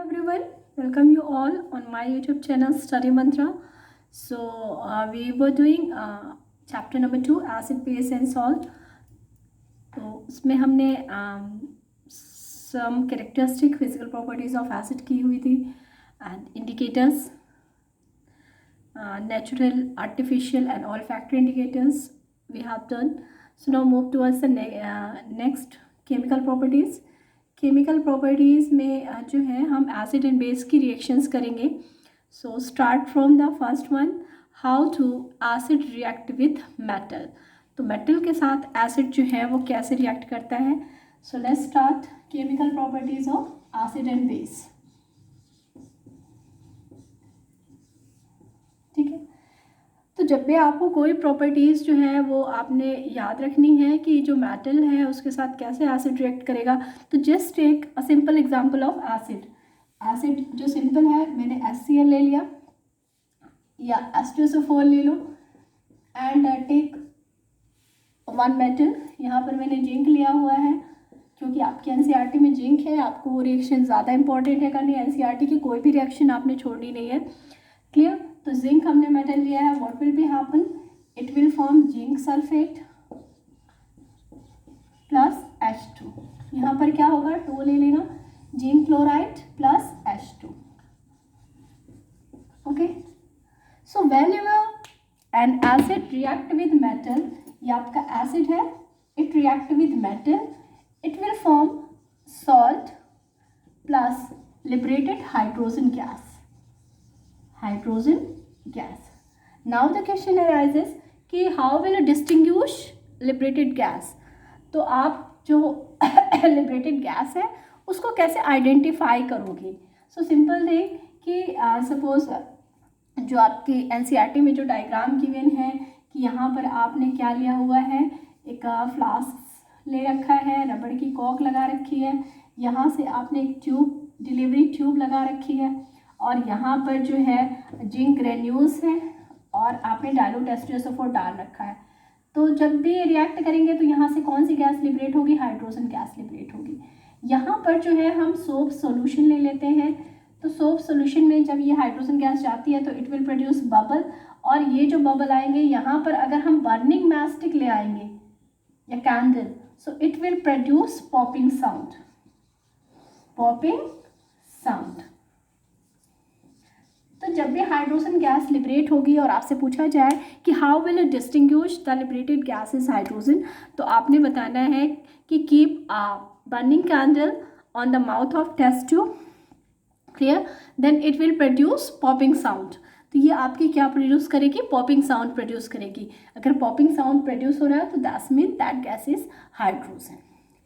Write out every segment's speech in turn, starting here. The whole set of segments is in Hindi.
everyone, welcome you all on my YouTube channel Study Mantra. So we were doing chapter number 2 acid base and salt. तो उसमें हमने some characteristic physical properties of acid की हुई थी and indicators, natural, artificial and olfactory indicators we have done. So now move towards the next chemical properties. Chemical properties में जो है हम एसिड एंड बेस की रिएक्शंस करेंगे. So start from the first one, how to acid react with metal. तो मेटल के साथ एसिड जो है वो कैसे रिएक्ट करता है. So let's start chemical properties of acid and base. ठीक है, तो जब भी आपको कोई प्रॉपर्टीज़ जो है वो आपने याद रखनी है कि जो मेटल है उसके साथ कैसे एसिड रिएक्ट करेगा. तो just take a simple example of acid. Acid जो सिंपल है, मैंने HCl ले लिया या H2SO4 ले लो एंड टेक वन मेटल. यहाँ पर मैंने जिंक लिया हुआ है क्योंकि आपके NCERT में जिंक है. आपको वो रिएक्शन ज़्यादा इंपॉर्टेंट है करनी. NCERT की कोई भी रिएक्शन आपने छोड़नी नहीं है. क्लियर. तो जिंक हमने मेटल लिया है. What will be happen, it will form zinc sulphate plus H2. यहाँ पर क्या होगा, 2 ले लेना, zinc chloride plus H2. Okay, so whenever an acid react with metal, ये आपका एसिड है, it react with metal, it will form salt plus liberated hydrogen gas. Hydrogen gas. Now the question arises कि how will distinguish liberated gas. तो आप जो लिबरेटेड गैस है उसको कैसे आइडेंटिफाई करोगे. सो सिंपल थे कि सपोज जो आपकी NCERT में जो डायग्राम गिवन है कि यहाँ पर आपने क्या लिया हुआ है, एक फ्लास्क ले रखा है, रबड़ की कॉक लगा रखी है, यहाँ से आपने एक ट्यूब, डिलीवरी ट्यूब लगा रखी है और यहाँ पर जो है जिंक ग्रेन्यूल्स है और आपने डाइल्यूट H2SO4 डाल रखा है. तो जब भी ये रिएक्ट करेंगे तो यहाँ से कौन सी गैस लिबरेट होगी, हाइड्रोजन गैस लिबरेट होगी. यहाँ पर जो है हम सोप सॉल्यूशन ले लेते हैं. तो सोप सॉल्यूशन में जब ये हाइड्रोजन गैस जाती है तो इट विल प्रोड्यूस बबल, और ये जो बबल आएंगे यहाँ पर अगर हम बर्निंग मैस्टिक ले आएंगे या candle, so it will produce popping sound. Popping sound. तो जब भी हाइड्रोजन गैस लिबरेट होगी और आपसे पूछा जाए कि how will it distinguish the liberated gas is hydrogen, तो आपने बताना है कि keep a burning candle on the mouth of test tube. Clear. Then it will produce popping sound. तो ये आपकी क्या प्रोड्यूस करेगी, पॉपिंग साउंड प्रोड्यूस करेगी. अगर पॉपिंग साउंड प्रोड्यूस हो रहा है तो that's mean that gas is hydrogen.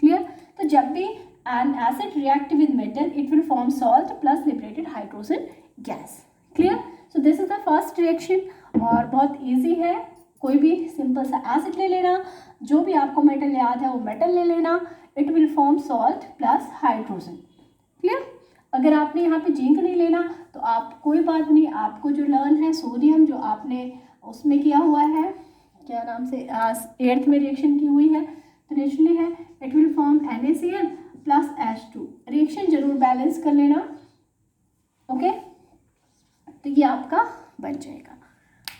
Clear. तो जब भी N acid react with metal, it will form salt plus liberated hydrogen gas. Clear. So this is the first reaction और बहुत इजी है. कोई भी सिंपल सा एसिड ले लेना, जो भी आपको मेटल याद है वो मेटल ले लेना, it will form salt plus hydrogen. Clear. अगर आपने यहाँ पे जिंक नहीं लेना तो आप कोई बात नहीं, आपको जो लर्न है सोडियम जो आपने उसमें किया हुआ है, क्या नाम से 8th में रिएक्शन की हुई है, तो नेचुरली है it will form NaCl plus H2. Reaction जरूर बैलेंस कर लेना. ओके, तो ये आपका बन जाएगा.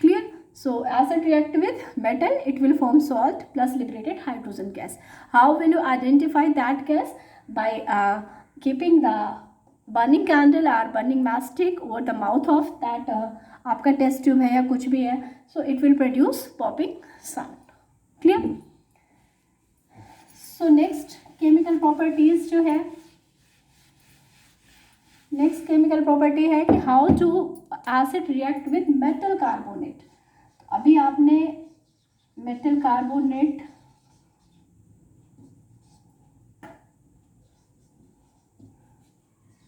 Clear. So acid react with metal, it will form salt plus liberated hydrogen gas. How will you identify that gas, by keeping the burning candle और burning matchstick over the mouth of that आपका टेस्ट ट्यूब है या कुछ भी है. So it will produce popping sound. Clear. So next chemical properties जो है, नेक्स्ट केमिकल प्रॉपर्टी है कि how to acid react with metal carbonate. अभी आपने मेटल कार्बोनेट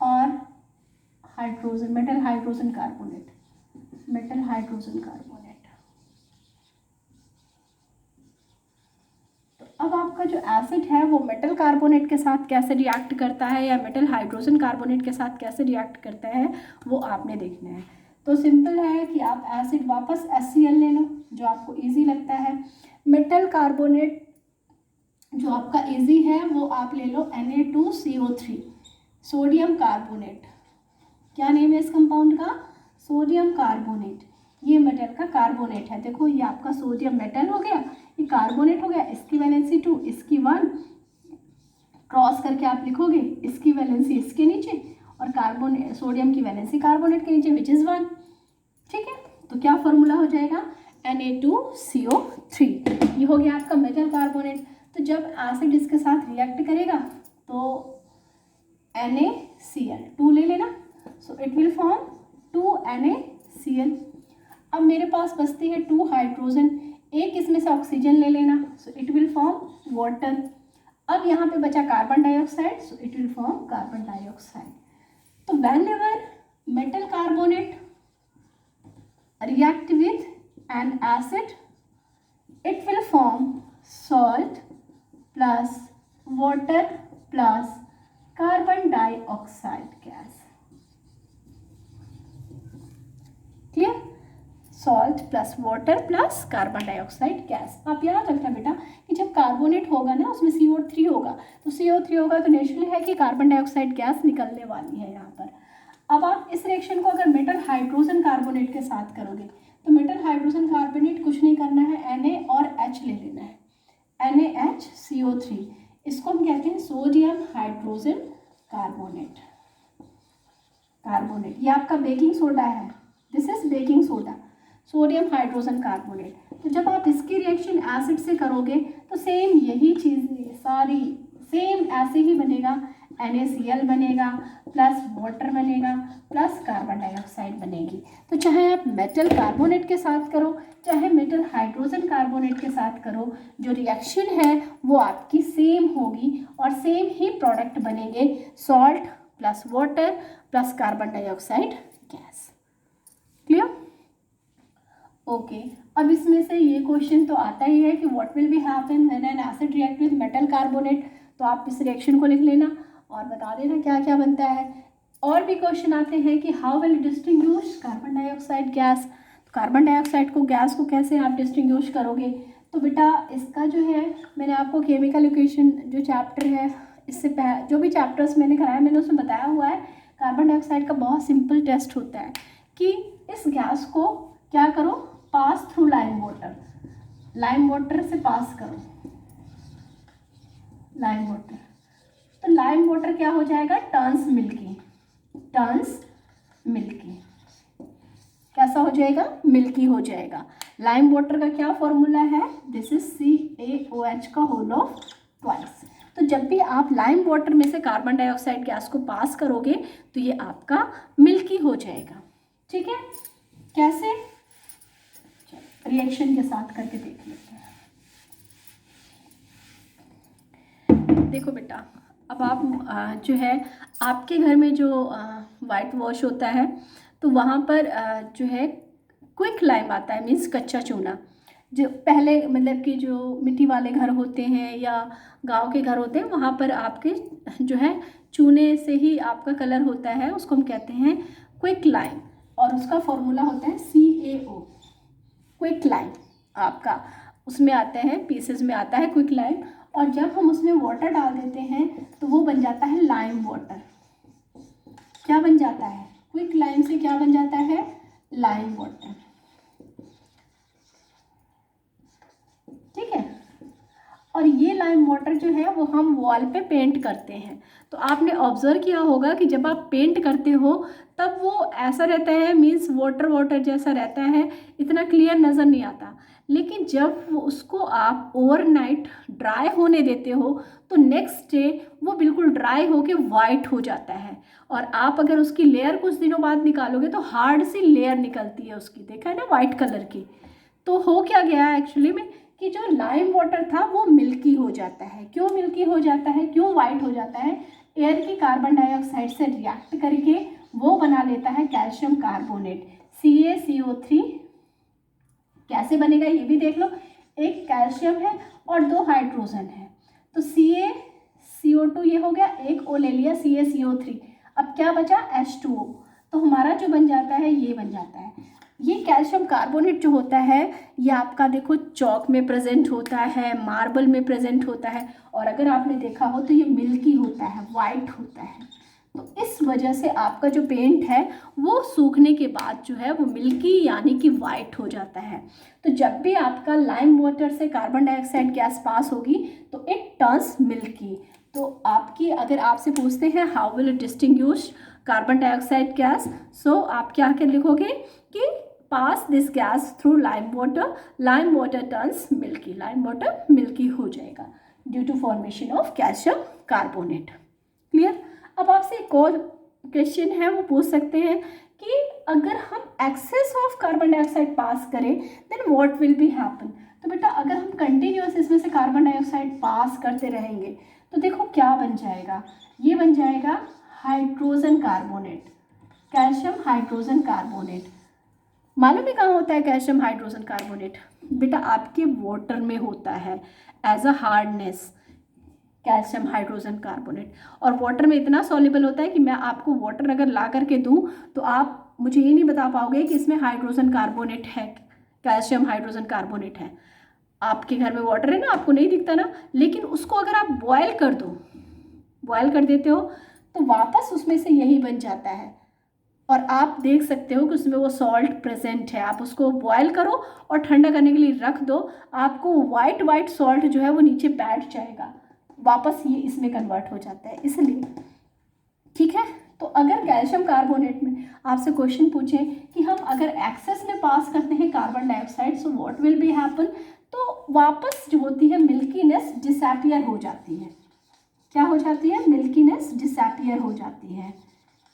और hydrogen, metal hydrogen carbonate, metal hydrogen carbonate. तो अब आपका जो एसिड है वो मेटल कार्बोनेट के साथ कैसे रिएक्ट करता है या मेटल हाइड्रोजन कार्बोनेट के साथ कैसे रिएक्ट करता है वो आपने देखना है. तो सिंपल है कि आप एसिड वापस HCl ले लो जो आपको इजी लगता है. मेटल कार्बोनेट जो आपका इजी है वो आप ले लो Na2CO3, सोडियम कार्बोनेट. क्या नेम है इस कंपाउंड का? Sodium carbonate. ये मेटल का कार्बोनेट है। देखो ये आपका सोडियम मेटल हो गया, ये कार्बोनेट हो गया, इसकी वैलेंसी 2, इसकी 1, क्रॉस करके आप लिखोगे इसकी वैलेंसी इसके नीचे और कार्बोनेट सोडियम की वैलेंसी कार्बोनेट के नीचे विच इज़ 1। ठीक है, तो क्या फॉर्मूला हो जाएगा? Na2CO3। ये हो गया आपका मेटल कार्बोनेट। तो जब एसिड इसके साथ रिएक्ट करेगा तो NaCl 2 ले लेना, so it will form 2NaCl। अब मेरे पास बचती है 2 हाइड्रोजन, एक इसमें से ऑक्सीजन ले लेना, so it will form water. अब यहाँ पे बचा carbon dioxide, so it will form carbon dioxide. तो whenever metal carbonate react with an acid, it will form salt plus water plus carbon dioxide gas. Clear? Salt plus water plus carbon dioxide gas. आप याद रखना बेटा कि जब कार्बोनेट होगा ना उसमें CO3 होगा, तो CO3 होगा तो नेचुरली है कि कार्बन डाइऑक्साइड गैस निकलने वाली है यहाँ पर। अब आप इस रिएक्शन को अगर मेटल हाइड्रोजन कार्बोनेट के साथ करोगे तो मेटल हाइड्रोजन कार्बोनेट कुछ नहीं करना है, Na और H ले लेना है, NaHCO3। इसको हम कहते हैं सोडियम हाइड्रोजन कार्बोनेट। कार्बोनेट ये आपका बेकिंग सोडा है, this is baking soda, sodium hydrogen carbonate. तो जब आप इसकी रिएक्शन एसिड से करोगे तो सेम यही चीज़ सारी सेम ऐसे ही बनेगा, NaCl बनेगा प्लस वाटर बनेगा प्लस कार्बन डाइऑक्साइड बनेगी। तो चाहे आप मेटल कार्बोनेट के साथ करो चाहे मेटल हाइड्रोजन कार्बोनेट के साथ करो, जो रिएक्शन है वो आपकी सेम होगी और सेम ही प्रोडक्ट बनेंगे, salt plus water plus carbon dioxide gas. Clear? Okay, अब इसमें से ये क्वेश्चन तो आता ही है कि what will be happen when an acid react with metal carbonate. तो आप इस रिएक्शन को लिख लेना और बता देना क्या क्या बनता है। और भी क्वेश्चन आते हैं कि how will distinguish carbon dioxide gas. तो कार्बन डाइऑक्साइड को गैस को कैसे आप डिस्टिंग्विश करोगे? तो बेटा इसका जो है मैंने आपको केमिकल इक्वेशन जो चैप्टर है इससे जो भी चैप्टर्स मैंने कराया मैंने उसमें बताया हुआ है। कार्बन डाइऑक्साइड का बहुत सिंपल टेस्ट होता है कि इस गैस को क्या करो, pass through lime water, lime water से पास करो, लाइम वाटर। तो लाइम वाटर क्या हो जाएगा, टर्न्स मिल्की, टर्न्स मिल्की। कैसा हो जाएगा, मिल्की हो जाएगा। लाइम वाटर का क्या फॉर्मूला है, दिस इज CaOH का होल ऑफ ट्वाइस। तो जब भी आप लाइम वाटर में से कार्बन डाइऑक्साइड गैस को पास करोगे तो ये आपका मिल्की हो जाएगा। ठीक है, कैसे, रिएक्शन के साथ करके देख लेते हैं। देखो बेटा, अब आप जो है आपके घर में जो वाइट वॉश होता है तो वहाँ पर जो है क्विक लाइम आता है, मीन्स कच्चा चूना। जो पहले मतलब कि जो मिट्टी वाले घर होते हैं या गांव के घर होते हैं वहाँ पर आपके जो है चूने से ही आपका कलर होता है, उसको हम कहते हैं क्विक लाइम और उसका फॉर्मूला होता है CaO। क्विक लाइम आपका उसमें आते हैं, पीसेस में आता है क्विक लाइम, और जब हम उसमें वाटर डाल देते हैं तो वो बन जाता है लाइम वाटर। क्या बन जाता है, क्विक लाइम से क्या बन जाता है, लाइम वाटर। ठीक है, और ये लाइम वाटर जो है वो हम वॉल पे पेंट करते हैं। तो आपने ऑब्जर्व किया होगा कि जब आप पेंट करते हो तब वो ऐसा रहता है, मीन्स वाटर वाटर जैसा रहता है, इतना क्लियर नज़र नहीं आता। लेकिन जब वो उसको आप ओवरनाइट ड्राई होने देते हो तो नेक्स्ट डे वो बिल्कुल ड्राई होके वाइट हो जाता है, और आप अगर उसकी लेयर कुछ दिनों बाद निकालोगे तो हार्ड सी लेयर निकलती है उसकी, देखा है ना, वाइट कलर की। तो हो क्या गया एक्चुअली में कि जो लाइम वाटर था वो मिल्की हो जाता है। क्यों मिल्की हो जाता है, क्यों वाइट हो जाता है, एयर की कार्बन डाइऑक्साइड से रिएक्ट करके वो बना लेता है कैल्शियम कार्बोनेट CaCO3। कैसे बनेगा ये भी देख लो, एक कैल्शियम है और 2 हाइड्रोजन है, तो CaCO2 ये हो गया, एक O ले लिया CaCO3, अब क्या बचा H2O, तो हमारा जो बन जाता है ये बन जाता है। ये कैल्शियम कार्बोनेट जो होता है ये आपका देखो चौक में प्रेजेंट होता है, मार्बल में प्रेजेंट होता है, और अगर आपने देखा हो तो ये मिल्की होता है, वाइट होता है। तो इस वजह से आपका जो पेंट है वो सूखने के बाद जो है वो मिल्की यानी कि वाइट हो जाता है। तो जब भी आपका लाइम वाटर से कार्बन डाइऑक्साइड गैस पास होगी तो इट टर्न्स मिल्की। तो आपकी अगर आपसे पूछते हैं how will it distinguish carbon dioxide gas, so आप क्या कर लिखोगे कि pass this gas through lime water turns milky, lime water milky हो जाएगा due to formation of calcium carbonate. Clear. अब आपसे एक और क्वेश्चन है वो पूछ सकते हैं कि अगर हम excess of carbon dioxide pass करें then what will be happen. तो बेटा अगर हम कंटिन्यूस इसमें से कार्बन डाइऑक्साइड पास करते रहेंगे तो देखो क्या बन जाएगा, ये बन जाएगा hydrogen carbonate, calcium hydrogen carbonate. मालूम है कहाँ होता है कैल्शियम हाइड्रोजन कार्बोनेट? बेटा आपके वाटर में होता है as a hardness calcium hydrogen carbonate. और वाटर में इतना सॉल्युबल होता है कि मैं आपको वाटर अगर ला करके दूं तो आप मुझे ये नहीं बता पाओगे कि इसमें हाइड्रोजन कार्बोनेट है, कैल्शियम हाइड्रोजन कार्बोनेट है। आपके घर में वाटर है ना, आपको नहीं दिखता ना, लेकिन उसको अगर आप बॉयल कर दो, बॉयल कर देते हो तो वापस उसमें से यही बन जाता है और आप देख सकते हो कि उसमें वो सॉल्ट प्रेजेंट है। आप उसको बॉयल करो और ठंडा करने के लिए रख दो, आपको वाइट सॉल्ट जो है वो नीचे बैठ जाएगा, वापस ये इसमें कन्वर्ट हो जाता है इसलिए। ठीक है, तो अगर कैल्शियम कार्बोनेट में आपसे क्वेश्चन पूछे कि हम अगर एक्सेस में पास करते हैं carbon dioxide so what will be happen, तो वापस जो होती है मिल्कीनेस डिसअपीयर हो जाती है। क्या हो जाती है? मिल्कीनेस डिसअपीयर हो जाती है।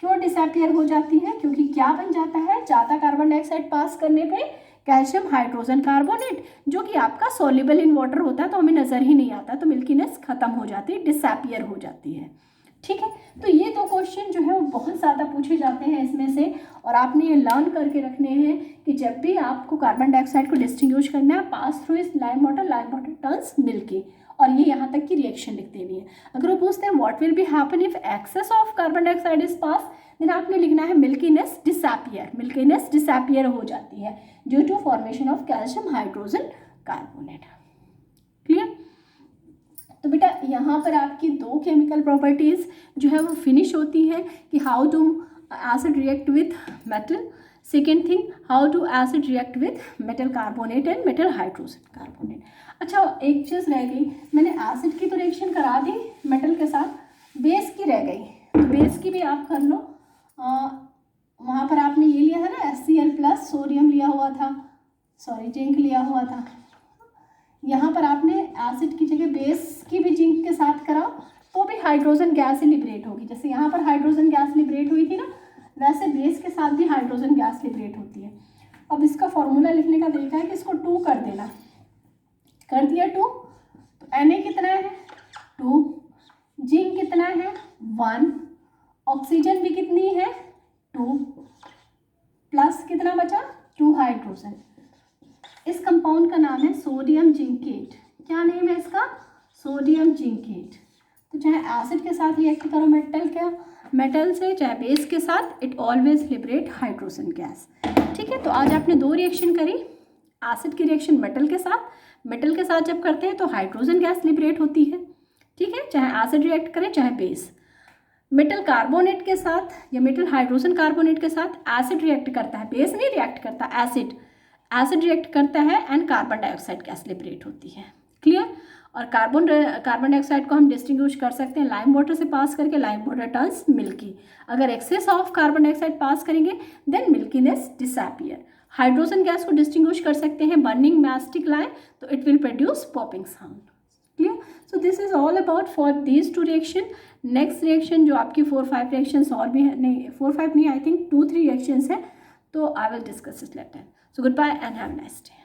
क्यों डिसअपीयर हो जाती है? क्योंकि क्या बन जाता है ज़्यादा कार्बन डाइऑक्साइड पास करने पे कैल्शियम हाइड्रोजन कार्बोनेट जो कि आपका सॉल्युबल इन वाटर होता है तो हमें नज़र ही नहीं आता, तो मिल्कीनेस खत्म हो जाती है, डिसअपीयर हो जाती है। ठीक है, तो ये दो क्वेश्चन जो है वो बहुत ज़्यादा पूछे जाते हैं इसमें से, और आपने ये लर्न करके रखने हैं कि जब भी आपको कार्बन डाइऑक्साइड को डिस्टिंग्विश करना है पास थ्रू इस लाइम वाटर टर्न्स मिल्की, और ये यहाँ तक की रिएक्शन लिख देनी है। अगर वो पूछते हैं what will be happen if excess of carbon dioxide is pass, then आपने लिखना है मिल्कीनेस डिसअपीयर, मिल्कीनेस डिसअपीयर हो जाती है due to formation of calcium hydrogen carbonate. Clear. तो बेटा यहाँ पर आपकी दो केमिकल प्रॉपर्टीज़ जो है वो फिनिश होती हैं कि how to acid react with metal, second thing how to acid react with metal carbonate and metal hydrogen carbonate. अच्छा एक चीज़ रह गई, मैंने एसिड की तो रिएक्शन करा दी मेटल के साथ, बेस की रह गई, तो बेस की भी आप कर लो। वहाँ पर आपने ये लिया था ना HCl+ सोडियम लिया हुआ था, सॉरी जिंक लिया हुआ था, यहाँ पर आपने एसिड की जगह बेस की भी जिंक के साथ कराओ तो भी हाइड्रोजन गैस ही लिबरेट होगी। जैसे यहाँ पर हाइड्रोजन गैस लिबरेट हुई थी ना, वैसे बेस के साथ भी हाइड्रोजन गैस लिबरेट होती है। अब इसका फॉर्मूला लिखने का तरीका है कि इसको 2 कर देना, कर दिया 2, तो Na कितना है 2, जिंक कितना है 1, ऑक्सीजन भी कितनी है 2, प्लस कितना बचा 2 हाइड्रोजन। इस कंपाउंड का नाम है सोडियम जिंकेट। क्या नेम है इसका? Sodium zincate. तो चाहे एसिड के साथ रिएक्ट करो मेटल से, चाहे बेस के साथ, it always liberate hydrogen gas. ठीक है, तो आज आपने 2 रिएक्शन करी, एसिड की रिएक्शन मेटल के साथ जब करते हैं तो हाइड्रोजन गैस लिबरेट होती है। ठीक है, चाहे एसिड रिएक्ट करे चाहे बेस। मेटल कार्बोनेट के साथ या मेटल हाइड्रोजन कार्बोनेट के साथ एसिड रिएक्ट करता है, बेस नहीं रिएक्ट करता, एसिड रिएक्ट करता है and carbon dioxide gas liberate होती है। क्लियर। और कार्बन डाइऑक्साइड को हम डिस्टिंग्विश कर सकते हैं लाइम वाटर से पास करके, लाइम वाटर टर्न्स मिल्की। अगर excess of carbon dioxide pass करेंगे then milkiness disappear. Hydrogen gas को डिस्टिंग्विश कर सकते हैं बर्निंग मैस्टिक लाइम, तो it will produce popping sound. Clear. So this is all about for these 2 reaction. Next reaction जो आपकी 4-5 रिएक्शंस और भी है, नहीं 4-5 नहीं, आई थिंक 2-3 रिएक्शंस है, तो I will discuss it later. So goodbye and have a nice day.